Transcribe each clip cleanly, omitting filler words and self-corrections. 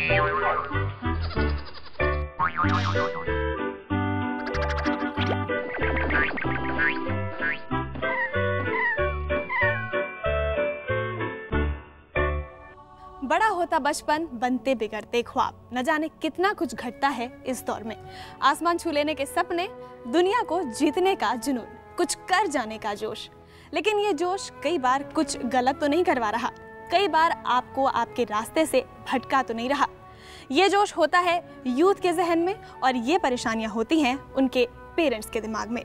बड़ा होता बचपन, बनते बिगड़ते ख्वाब, न जाने कितना कुछ घटता है इस दौर में। आसमान छू लेने के सपने, दुनिया को जीतने का जुनून, कुछ कर जाने का जोश। लेकिन ये जोश कई बार कुछ गलत तो नहीं करवा रहा, कई बार आपको आपके रास्ते से भटका तो नहीं रहा। ये जोश होता है यूथ के जहन में और ये परेशानियां होती हैं उनके पेरेंट्स के दिमाग में।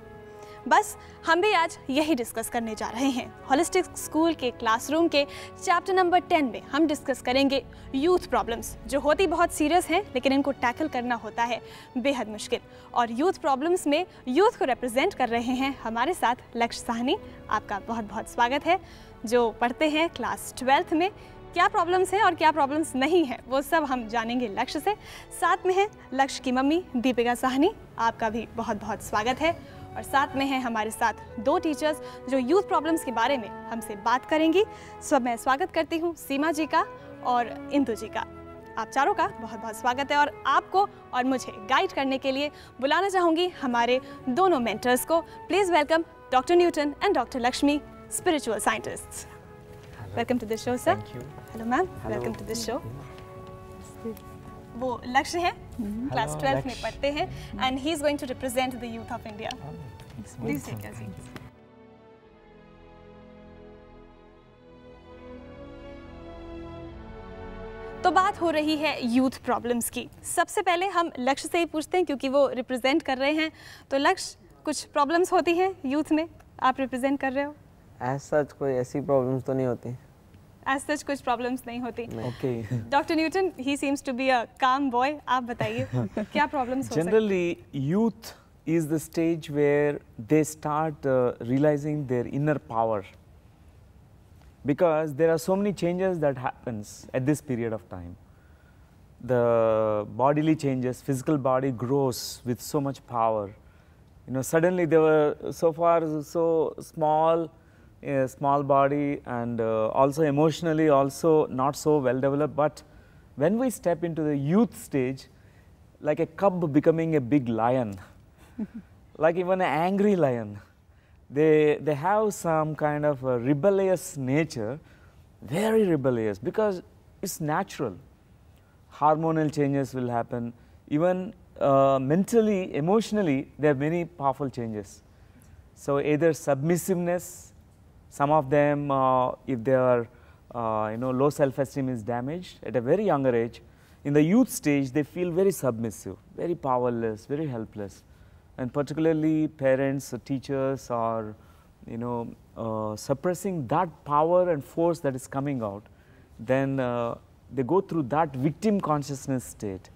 बस हम भी आज यही डिस्कस करने जा रहे हैं। होलिस्टिक स्कूल के क्लासरूम के चैप्टर नंबर 10 में हम डिस्कस करेंगे यूथ प्रॉब्लम्स, जो होती बहुत सीरियस हैं लेकिन इनको टैकल करना होता है बेहद मुश्किल। और यूथ प्रॉब्लम्स में यूथ को रिप्रेजेंट कर रहे हैं हमारे साथ लक्ष्य साहनी। आपका बहुत बहुत स्वागत है, जो पढ़ते हैं क्लास 12th में। क्या प्रॉब्लम्स हैं और क्या प्रॉब्लम्स नहीं है वो सब हम जानेंगे लक्ष्य से। साथ में है लक्ष्य की मम्मी दीपिका साहनी, आपका भी बहुत बहुत स्वागत है। और साथ में है हमारे साथ दो टीचर्स जो यूथ प्रॉब्लम्स के बारे में हमसे बात करेंगी। सो मैं स्वागत करती हूँ सीमा जी का और इंदु जी का। आप चारों का बहुत बहुत स्वागत है। और आपको और मुझे गाइड करने के लिए बुलाना चाहूँगी हमारे दोनों मेंटर्स को। Please welcome doctor Newton and doctor Lakshmi, spiritual scientists. Welcome to this show sir. Hello ma'am, welcome to this show. वो लक्ष्य है, क्लास 12th में पढ़ते हैं and he is going to represent the youth of India. Please take your seats. तो बात हो रही है यूथ प्रॉब्लम्स की। सबसे पहले हम लक्ष्य से ही पूछते हैं क्योंकि वो रिप्रेजेंट कर रहे हैं। तो लक्ष्य, कुछ प्रॉब्लम्स होती हैं यूथ में, आप रिप्रेजेंट कर रहे हो? As such कोई ऐसी प्रॉब्लम्स तो नहीं होती। As such कुछ प्रॉब्लम्स नहीं होती। Okay. Doctor Newton, he seems to be a calm boy. आप बताइए क्या प्रॉब्लम्स हो सकती हैं? Generally, youth is the stage where they start realizing their inner power, because there are so many changes that happens at this period of time. The bodily changes, physical body grows with so much power. You know, suddenly they were so far so small. A small body and also emotionally also not so well developed, but when we step into the youth stage, like a cub becoming a big lion, like even an angry lion, they have some kind of a rebellious nature, very rebellious, because it's natural. Hormonal changes will happen, even mentally, emotionally, there are many powerful changes. So either submissiveness, some of them, if their low self-esteem is damaged at a very younger age, in the youth stage they feel very submissive, very powerless, very helpless, and particularly parents or teachers are suppressing that power and force that is coming out. Then they go through that victim consciousness state.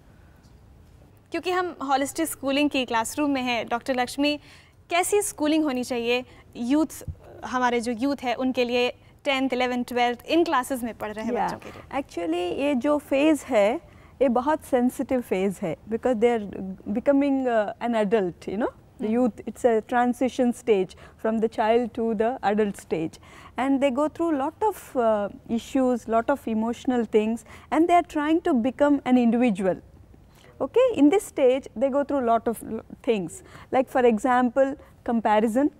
क्योंकि हम holistic schooling की classroom में हैं, doctor Lakshmi, कैसी schooling होनी चाहिए youth, हमारे जो यूथ है उनके लिए 10th, 11th, 12th इन क्लासेस में पढ़ रहे हैं बच्चों के लिए? एक्चुअली ये जो फेज़ है ये बहुत सेंसिटिव फेज़ है, because they are becoming an adult, you know, the youth, it's a transition stage from the child to the adult stage, and they go through lot of issues, lot of emotional things, and they are trying to become an individual. Okay, in this stage they go through lot of things, like for example comparison,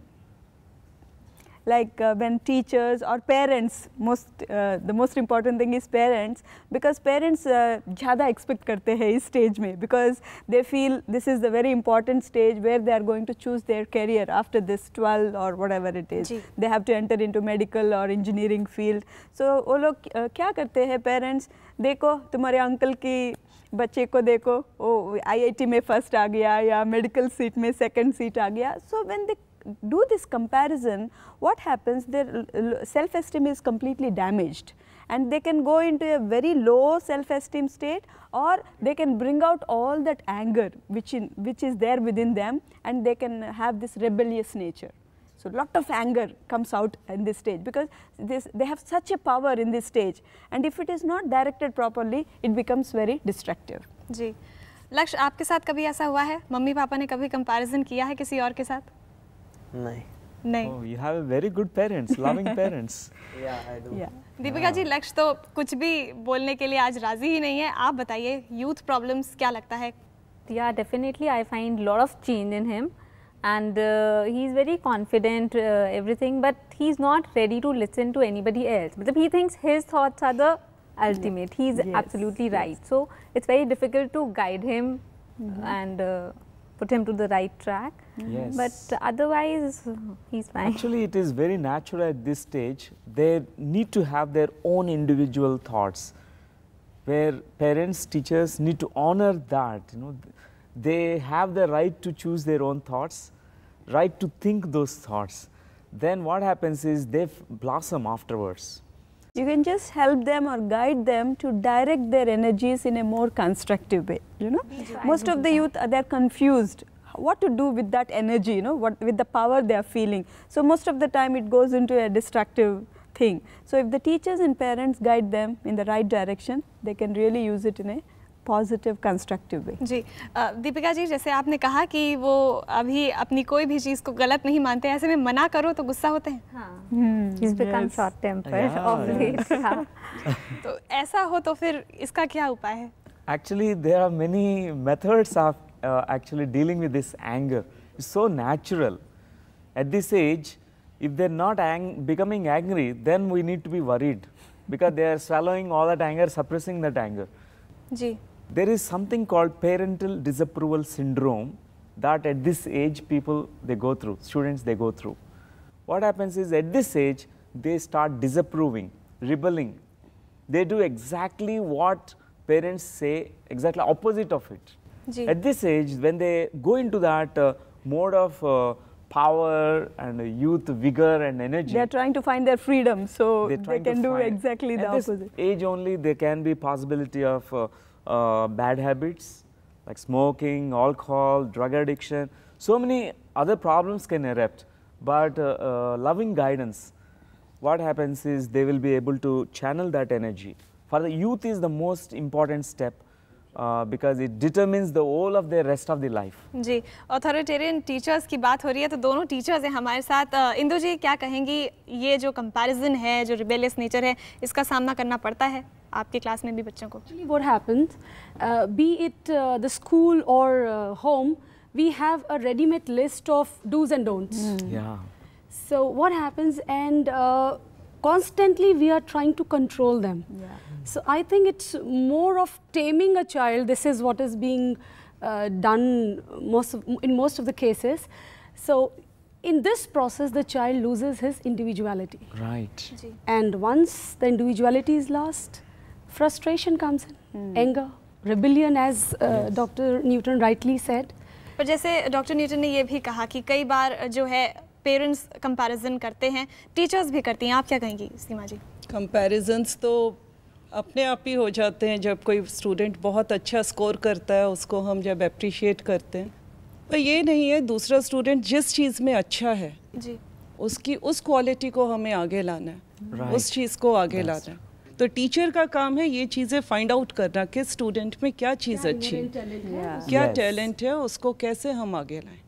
like when teachers or parents, the most important thing is parents, because parents ज़्यादा expect करते हैं इस stage में, because they feel this is the very important stage where they are going to choose their career after this 12 or whatever it is. They have to enter into medical or engineering field. So वो लोग क्या करते हैं parents, देखो तुम्हारे uncle की बच्चे को देखो, वो IIT में फर्स्ट आ गया या मेडिकल सीट में सेकंड सीट आ गया. So when they do this comparison, what happens, their self-esteem is completely damaged, and they can go into a very low self-esteem state, or they can bring out all that anger which is there within them, and they can have this rebellious nature. So lot of anger comes out in this stage, because they have such a power in this stage, and if it is not directed properly, it becomes very destructive. जी, लक्ष्य, आपके साथ कभी ऐसा हुआ है, mummy papa ने कभी comparison किया है किसी और के साथ? नहीं. नहीं। Oh, you have a very good parents, loving parents. Yeah, I do. Yeah. Deepika ji, लक्ष्य तो कुछ भी बोलने के लिए आज राजी ही नहीं है। आप बताइए, यूथ प्रॉब्लम्स क्या लगता है? Yeah, definitely I find lot of change in him, and he's very confident, everything, but he's not ready to listen to anybody else. But he thinks his thoughts are the ultimate. He's Yes, absolutely right. So it's very difficult to guide him and put him to the right track. Yes. But otherwise, he's fine. Actually, it is very natural at this stage. They need to have their own individual thoughts, where parents, teachers need to honor that. They have the right to choose their own thoughts, right to think those thoughts. Then what happens is they blossom afterwards. You can just help them or guide them to direct their energies in a more constructive way, Most of the youth, they're confused what to do with that energy, what with the power they are feeling. So most of the time it goes into a destructive thing. So if the teachers and parents guide them in the right direction, they can really use it in a positive constructive way. जी दीपिका जी, जैसे आपने कहा कि वो अभी अपनी कोई भी चीज़ को गलत नहीं मानते, ऐसे में मना करो तो गुस्सा होते हैं। हाँ, he's become short tempered of late. हाँ। तो ऐसा हो तो फिर इसका क्या उपाय है? Actually, there are many methods of actually dealing with this anger. It's so natural. At this age, if they're not becoming angry, then we need to be worried because they are swallowing all that anger, suppressing that anger. जी। There is something called parental disapproval syndrome that at this age people they go through, students they go through. What happens is at this age they start disapproving, rebelling. They do exactly what parents say, exactly opposite of it. जी। At this age when they go into that mode of power and youth vigor and energy, they are trying to find their freedom, so they can do exactly the opposite. At this age only there can be possibility of bad habits like smoking, alcohol, drug addiction, so many other problems can erupt. But loving guidance, what happens is they will be able to channel that energy. For the youth is the most important step because it determines the whole of the rest of the life. जी, authoritarian teachers की बात हो रही है तो दोनों teachers हैं हमारे साथ। इंदु जी, क्या कहेंगी, ये जो कंपैरिजन है, जो रिबेलियस नेचर है, इसका सामना करना पड़ता है आपकी क्लास में भी बच्चों को? Actually, what happens, be it the school or home, we have a ready-made list of do's and don'ts. Yeah. So what happens, and constantly we are trying to control them. Yeah. So I think it's more of taming a child. This is what is being done in most of the cases. So in this process, the child loses his individuality. Right. Ji. And once the individuality is lost, frustration comes in, anger, rebellion, as Dr. Newton rightly said. पर जैसे doctor Newton ने ये भी कहा कि कई बार जो है पेरेंट्स कंपैरिजन करते हैं, टीचर्स भी करती हैं, आप क्या कहेंगी सीमा जी? कंपैरिजन्स तो अपने आप ही हो जाते हैं। जब कोई स्टूडेंट बहुत अच्छा स्कोर करता है, उसको हम जब अप्रिशिएट करते हैं, पर ये नहीं है दूसरा स्टूडेंट जिस चीज़ में अच्छा है जी, उसकी उस क्वालिटी को हमें आगे लाना है, Right. उस चीज़ को आगे लाना है। तो टीचर का काम है ये चीज़ें फाइंड आउट करना कि स्टूडेंट में क्या चीज़ अच्छी है, क्या Yes. टैलेंट है, उसको कैसे हम आगे लाएं।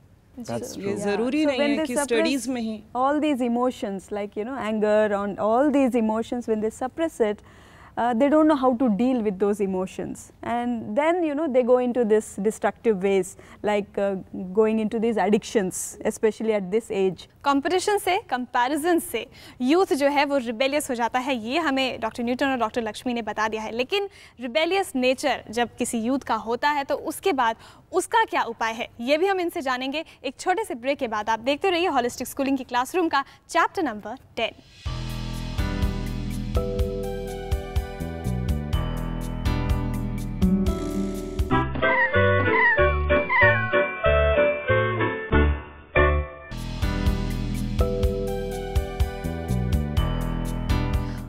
That's ये true. ज़रूरी So नहीं when है they कि suppress स्टडीज़ में ही all these emotions, like anger, on all these emotions, when they suppress it, they don't know how to deal with those emotions, and then they go into this destructive ways, like going into these addictions, especially at this age. Competition से, comparison से youth जो है वो rebellious हो जाता है, ये हमें डॉक्टर न्यूटन और डॉक्टर लक्ष्मी ने बता दिया है। लेकिन रिबेलियस नेचर जब किसी यूथ का होता है तो उसके बाद उसका क्या उपाय है, ये भी हम इनसे जानेंगे एक छोटे से ब्रेक के बाद। आप देखते रहिए होलिस्टिक स्कूलिंग की क्लासरूम का चैप्टर नंबर 10।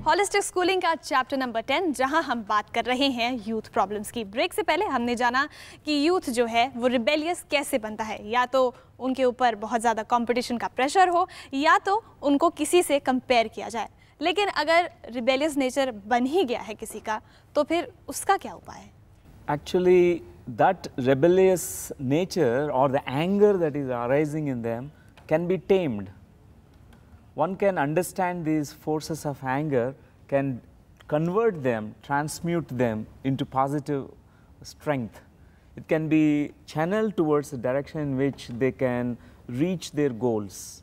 होलिस्टिक स्कूलिंग का चैप्टर नंबर 10, जहां हम बात कर रहे हैं यूथ प्रॉब्लम्स की। ब्रेक से पहले हमने जाना कि यूथ जो है वो रिबेलियस कैसे बनता है, या तो उनके ऊपर बहुत ज़्यादा कंपटीशन का प्रेशर हो, या तो उनको किसी से कंपेयर किया जाए। लेकिन अगर रिबेलियस नेचर बन ही गया है किसी का, तो फिर उसका क्या उपाय है? Actually, that rebellious nature or the anger that is arising in them can be tamed. one can understand these forces of anger, can convert them, transmute them into positive strength. It can be channeled towards the direction in which they can reach their goals.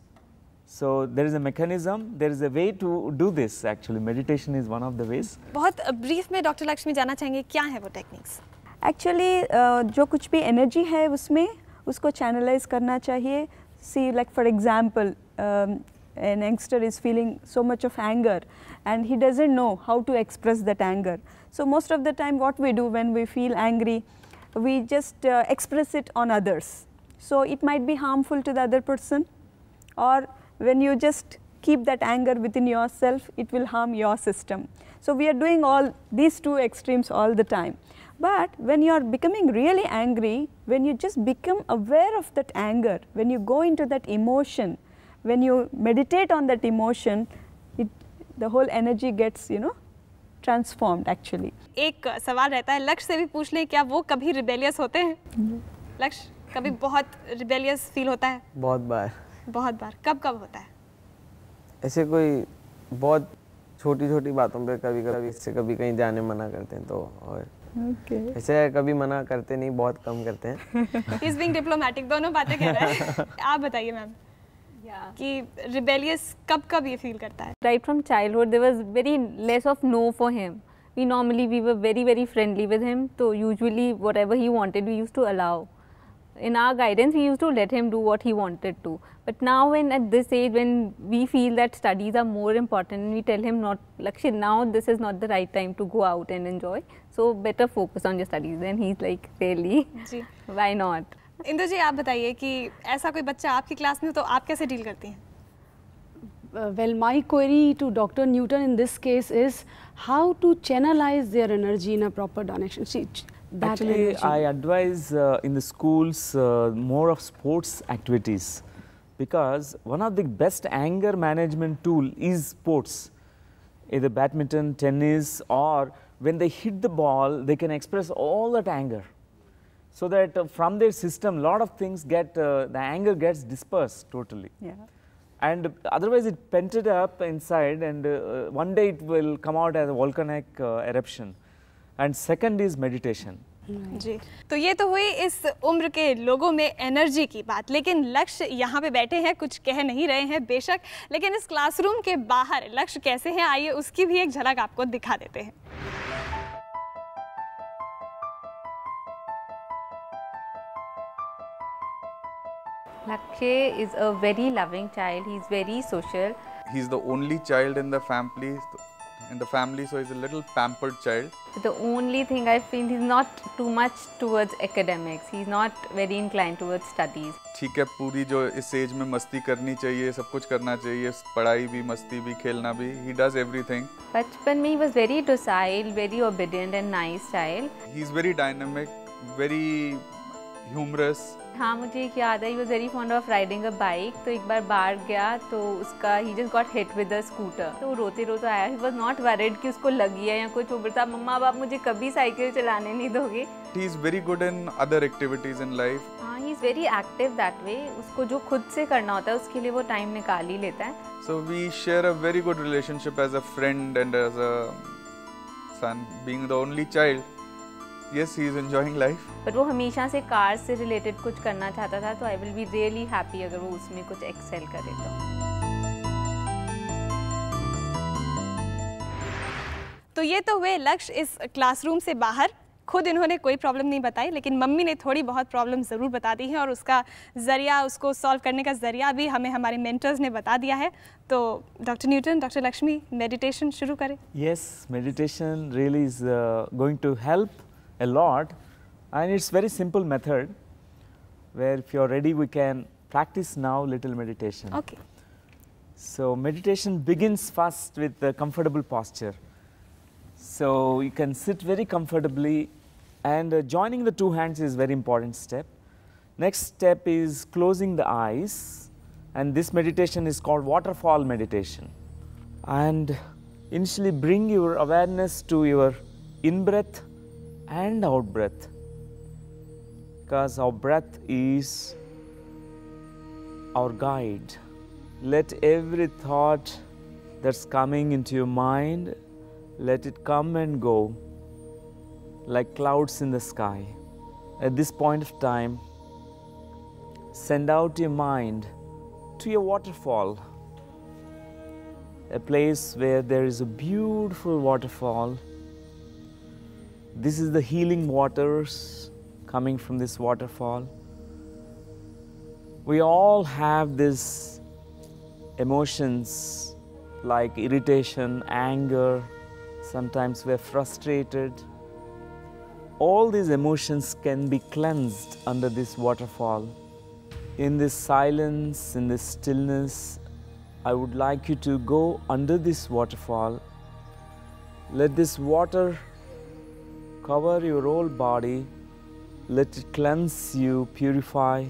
So there is a mechanism, there is a way to do this actually. Meditation is one of the ways. बहुत brief में doctor Lakshmi जानना चाहेंगे क्या है वो techniques? Actually जो कुछ भी एनर्जी है उसमें उसको चैनलाइज करना चाहिए. See like for example an youngster is feeling so much of anger and he doesn't know how to express that anger. So most of the time what we do when we feel angry, we just express it on others. So it might be harmful to the other person, or when you just keep that anger within yourself, it will harm your system. So we are doing all these two extremes all the time. But when you are becoming really angry, when you just become aware of that anger, when you go into that emotion, when you meditate on that emotion, the whole energy gets, transformed actually. एक सवाल रहता है, लक्ष्य से भी पूछ लें, क्या वो कभी रिबेलियस होते हैं? लक्ष्य कभी बहुत रिबेलियस फील होता है? बहुत बार. बहुत बार. कब कब होता है? ऐसे कोई बहुत छोटी छोटी बातों पे कभी कभी इससे कभी कहीं जाने मना करते हैं तो, और ऐसे कभी मना करते नहीं, बहुत कम करते हैं. He's being diplomatic, दोनों बातें कह रहे हैं. आप बताइए मैम कि रिबेलियस कब कब ये फील करता है? Right from childhood there was very less of no for him. We were very friendly with him, so usually whatever he wanted we used to allow. In our guidance we used to let him do what he wanted to. But now when at this age, when we feel that studies are more important, and we tell him not, Lakshit, now this is not the right time to go out and enjoy, so better focus on your studies. Then he's like, really? Ji. Why not? Indu जी आप बताइए कि ऐसा कोई बच्चा आपकी class में हो तो आप कैसे डील करती हैं? Well, my query to Dr. Newton in this case is how to channelize their energy in a proper direction. Actually, energy. I advise in the schools more of sports activities, because one of the best anger management tool is sports, either badminton, tennis, or when they hit the ball, they can express all that anger. So that from their system, lot of things get, the anger gets dispersed totally. Yeah. And otherwise it pented up inside, and one day it will come out as a volcanic eruption. And second is meditation. जी, तो ये तो हुई इस उम्र के लोगों में energy की बात, लेकिन लक्ष्य यहाँ पे बैठे हैं, कुछ कह नहीं रहे हैं बेशक, लेकिन इस क्लासरूम के बाहर लक्ष्य कैसे हैं, आइए उसकी भी एक झलक आपको दिखा देते हैं. Lakshay is a very loving child. He's very social. He's the only child in the family, so he's a little pampered child. The only thing I feel, he's not too much towards academics. He's not very inclined towards studies. ठीक है, पूरी जो इस as में मस्ती करनी चाहिए, सब कुछ करना चाहिए, पढ़ाई भी, मस्ती भी, खेलना भी. He does everything. बचपन में he was very docile, very obedient and nice child. He's very dynamic, very humorous. हाँ, मुझे एक याद है, he was very fond of riding a bike. तो एक बार बाहर गया तो उसका he just got hit with a scooter. तो वो रोते रोते आया. He was not worried कि उसको लगी है या कुछ. वो बोलता, मम्मा अब आप मुझे कभी साइकिल चलाने नहीं दोगे. He is very good in other activities in life. हाँ, he is very active that way. उसको जो खुद से करना होता है उसके लिए वो टाइम निकाल ही लेता है. So we share a very good relationship as a friend and as a son. Being the only child, yes, he is enjoying life. But वो हमेशा से कार से रिलेटेड कुछ करना चाहता था, तो I will be really happy अगर वो उसमें कुछ एक्सेल करे तो ये तो हुए लक्ष्य इस क्लासरूम से बाहर. खुद इन्होंने कोई प्रॉब्लम नहीं बताई, लेकिन मम्मी ने थोड़ी बहुत प्रॉब्लम ज़रूर बता दी है, और उसका ज़रिया, उसको सॉल्व करने का ज़रिया भी हमें हमारे मेंटर्स ने बता दिया है. तो doctor Newton, doctor Lakshmi, meditation शुरू करें. Yes, meditation really is going to help a lot, and it's very simple method where if you're ready we can practice now little meditation. Okay. So meditation begins first with the comfortable posture. So you can sit very comfortably, and joining the two hands is very important step. Next step is closing the eyes, and this meditation is called waterfall meditation. And initially bring your awareness to your in-breath and out-breath, because our breath is our guide. Let every thought that's coming into your mind, let it come and go like clouds in the sky. At this point of time, send out your mind to a waterfall, a place where there is a beautiful waterfall. This is the healing waters coming from this waterfall. We all have these emotions like irritation, anger, sometimes we're frustrated. All these emotions can be cleansed under this waterfall. In this silence, in this stillness, I would like you to go under this waterfall. Let this water cover your whole body. Let it cleanse you, purify.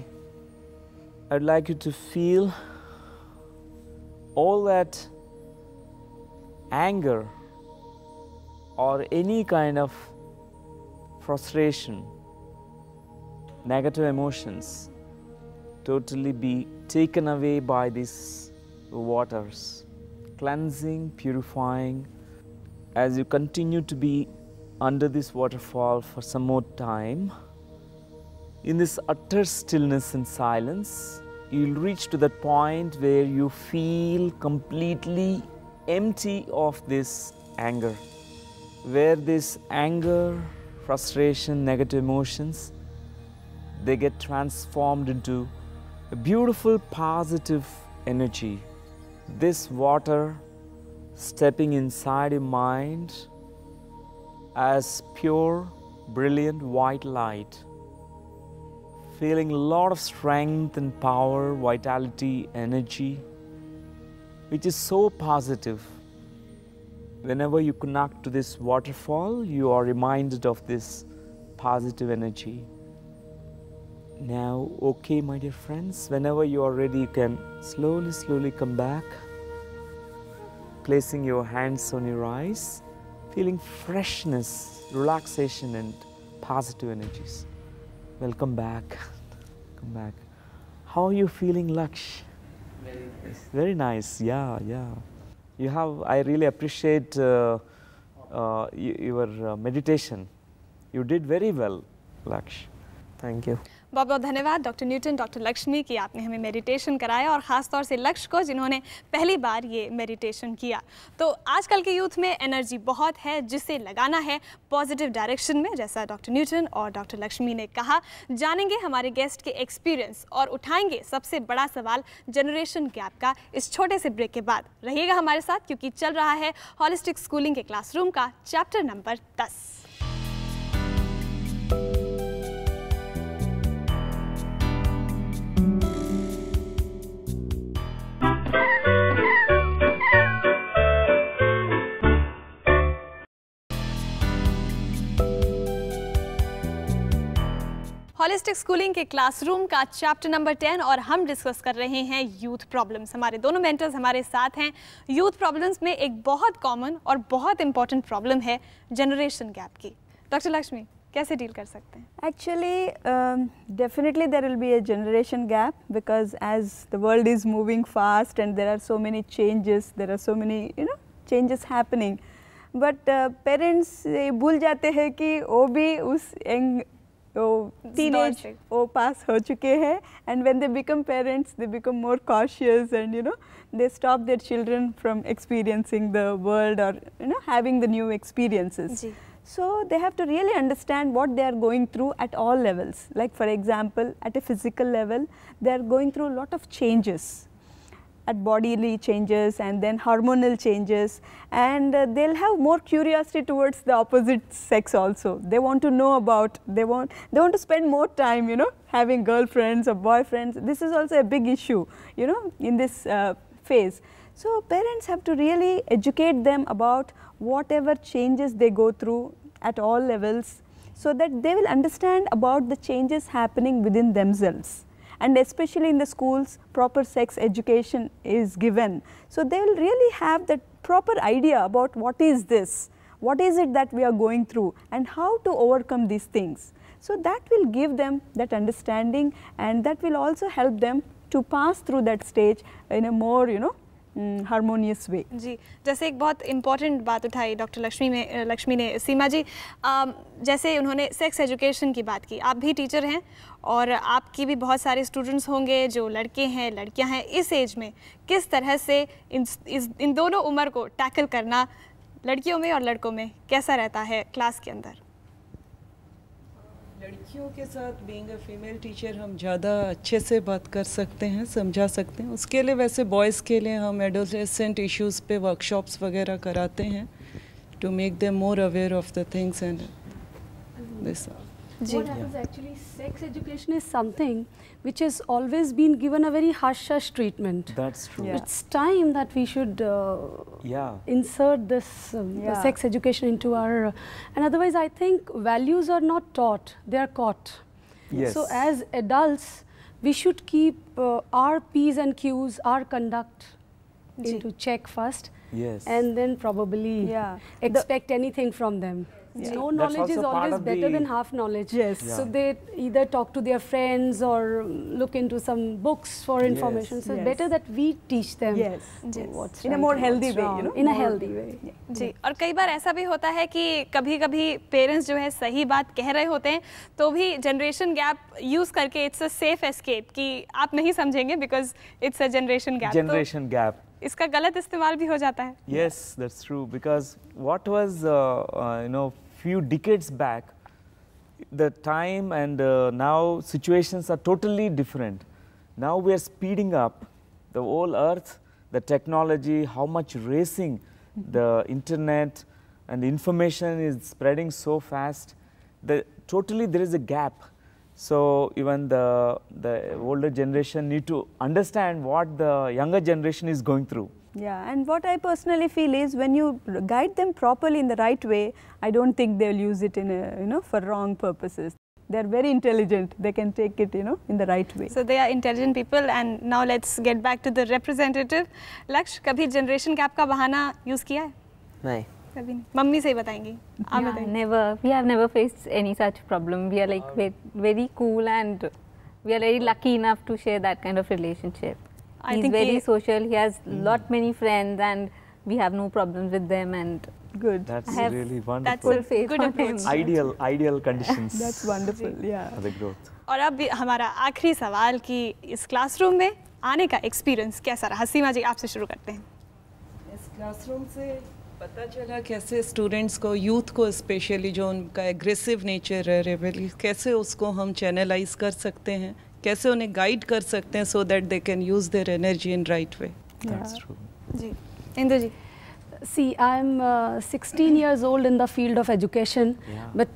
I'd like you to feel all that anger or any kind of frustration, negative emotions totally be taken away by these waters, cleansing, purifying. As you continue to be under this waterfall for some more time, in this utter stillness and silence, you'll reach to that point where you feel completely empty of this anger, where this anger, frustration, negative emotions, they get transformed into a beautiful positive energy. This water stepping inside your mind as pure, brilliant white light, feeling a lot of strength and power, vitality, energy, which is so positive. Whenever you connect to this waterfall, you are reminded of this positive energy. Now, okay, my dear friends, whenever you are ready, you can slowly come back, placing your hands on your eyes, feeling freshness, relaxation and positive energies. Welcome back. Come back. How are you feeling, Laksh? Very nice. Very nice. Yeah. You have. I really appreciate your meditation. You did very well, Laksh. Thank you. बहुत बहुत धन्यवाद doctor Newton, doctor Lakshmi कि आपने हमें meditation कराया और ख़ास तौर से लक्ष्य को जिन्होंने पहली बार ये मेडिटेशन किया। तो आजकल के यूथ में एनर्जी बहुत है जिसे लगाना है पॉजिटिव डायरेक्शन में, जैसा डॉक्टर न्यूटन और डॉक्टर लक्ष्मी ने कहा। जानेंगे हमारे गेस्ट के एक्सपीरियंस और उठाएंगे सबसे बड़ा सवाल जनरेशन गैप का इस छोटे से ब्रेक के बाद। रहिएगा हमारे साथ क्योंकि चल रहा है होलिस्टिक स्कूलिंग के क्लासरूम का चैप्टर नंबर 10। होलिस्टिक स्कूलिंग के क्लासरूम का चैप्टर नंबर 10 और हम डिस्कस कर रहे हैं यूथ प्रॉब्लम्स। हमारे दोनों मेंटर्स हमारे साथ हैं। यूथ प्रॉब्लम्स में एक बहुत कॉमन और बहुत इंपॉर्टेंट प्रॉब्लम है जनरेशन गैप की। डॉक्टर लक्ष्मी, कैसे डील कर सकते हैं? Actually, definitely there will be a generation gap because as the world is moving fast and there are so many changes, there are so many changes happening. But parents भूल जाते हैं कि वो भी उस teenage वो पास हो चुके हैं, and when they become parents they become more cautious and they stop their children from experiencing the world or having the new experiences. So they have to really understand what they are going through at all levels. Like for example, at a physical level, they are going through a lot of changes, at bodily changes and then hormonal changes, and they'll have more curiosity towards the opposite sex also. They want to know about, they want to spend more time, having girlfriends or boyfriends. This is also a big issue, in this phase. So parents have to really educate them about whatever changes they go through at all levels, so that they will understand about the changes happening within themselves. And especially in the schools, proper sex education is given. So they will really have that proper idea about what is this, what is it that we are going through, and how to overcome these things. So that will give them that understanding, and that will also help them to pass through that stage in a more, you know, harmonious way. जी, जैसे एक बहुत important बात उठाई doctor Lakshmi ने, सीमा जी, जैसे उन्होंने sex education की बात की, आप भी टीचर हैं और आपकी भी बहुत सारे स्टूडेंट्स होंगे जो लड़के हैं लड़कियां हैं, इस एज में किस तरह से इन दोनों उम्र को टैकल करना लड़कियों में और लड़कों में कैसा रहता है क्लास के अंदर? लड़कियों के साथ बीइंग अ फीमेल टीचर हम ज़्यादा अच्छे से बात कर सकते हैं, समझा सकते हैं। उसके लिए वैसे बॉयज़ के लिए हम एडोलेसेंट इश्यूज़ पे वर्कशॉप्स वगैरह कराते हैं to make them more aware of the things and this. What happens actually, sex education is something which has always been given a very hush-hush treatment. That's true. Yeah. It's time that we should insert this the sex education into our, and otherwise I think values are not taught, they are caught. Yes. So as adults, we should keep our P's and Q's, our conduct into check first, Yes. and then probably expect anything from them. No knowledge is always better than half knowledge. Yes. So they either talk to their friends or look into some books for information. So it's better that we teach them what's in a right more and healthy what's way, wrong. you know, in a healthy way. जी, और कई बार ऐसा भी होता है कि कभी-कभी parents जो है सही बात कह रहे होते हैं तो भी जनरेशन गैप यूज करके इट्स अ सेफ एस्केप कि आप नहीं समझेंगे because it's a generation gap. Generation gap. इसका गलत इस्तेमाल भी हो जाता है। Yes, that's true. Because what was, few decades back, the time and now situations are totally different. Now we are speeding up the whole earth, the technology, how much racing, the internet and information is spreading so fast. Totally there is a gap. So even the older generation need to understand what the younger generation is going through. Yeah, and what I personally feel is when you guide them properly in the right way, I don't think they'll use it in a, for wrong purposes. They're very intelligent. They can take it, in the right way. So they are intelligent people, and now let's get back to the representative. Laksh, कभी generation gap का बहाना use किया है? नहीं, कभी नहीं। Mummy से ही बताएंगी। आप बताएंगे। Never. We have never faced any such problem. We are like very cool, and we are very lucky enough to share that kind of relationship. I He's think very social. He has many friends, and we have no problems with them. And good. That's I have really That's wonderful. a full faith good on approach. him. Ideal conditions. That's wonderful. Yeah. For the growth. और अब हमारा आखिरी सवाल कि इस classroom में आने का एक्सपीरियंस कैसा रहा? सीमा जी, आपसे शुरू करते हैं। इस क्लासरूम से पता चला कैसे स्टूडेंट्स को, यूथ को स्पेशली, जो उनका एग्रेसिव नेचर है, रेबेली, कैसे उसको हम चैनलाइज कर सकते हैं, कैसे उन्हें गाइड कर सकते हैं so that they can use their energy in right way. That's true. जी, Indu ji. See, I'm 16 years old in the field of education, but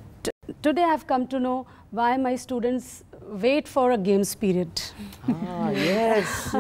today I've come to know why my students wait for a games period. Yes.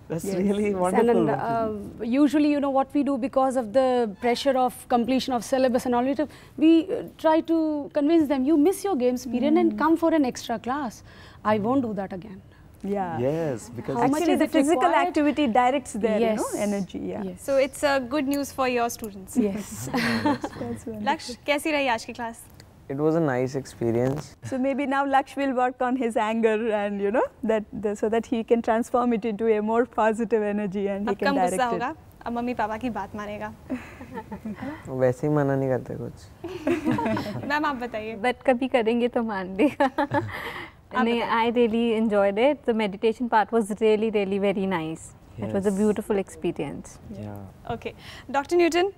That's really wonderful. And usually, what we do because of the pressure of completion of syllabus and all, we try to convince them, you miss your games period and come for an extra class. I won't do that again. Yeah. Yes, because How much Actually, is the it physical required? activity directs their Yes. energy. Yeah. Yes. So it's good news for your students. Yes. That's wonderful. लक्ष्य, कैसी रही आज की class? it was a nice experience. So maybe now Laksh will work on his anger and so that he can transform it into a more positive energy and he अब can come direct गुस्सा it. होगा, अब mummy papa की बात मानेगा। वैसे ही मना नहीं करते कुछ। मैम आप बताइए। But कभी करेंगे तो मान लेगा. नहीं, I really enjoyed it. The meditation part was really, really very nice. It was a Yes. beautiful experience. yeah. Okay, doctor Newton,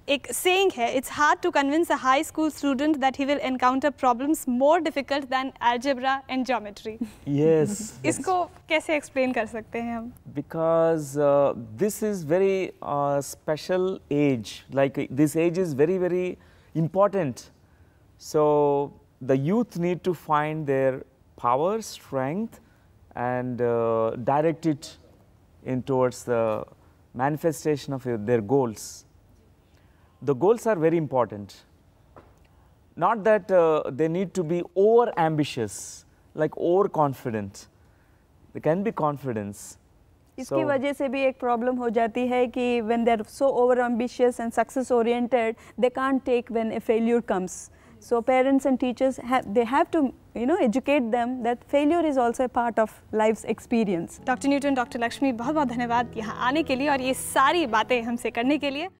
एक सेइंग है, it's hard to convince a high school student that he will encounter problems more difficult than algebra and geometry. Yes. इसको कैसे explain कर सकते हैं हम? Because this is very special age. Like this age is very, very important. So the youth need to find their power, strength, and direct it in towards the manifestation of their goals. The goals are very important. Not that they need to be over ambitious, like overconfident. There can be confidence. इसकी वजह से भी एक problem हो जाती है कि when they are so over ambitious and success oriented, they can't take when a failure comes. So parents and teachers they have to educate them that failure is also a part of life's experience. Doctor Newton, doctor Lakshmi, बहुत बहुत धन्यवाद यहाँ आने के लिए और ये सारी बातें हमसे करने के लिए।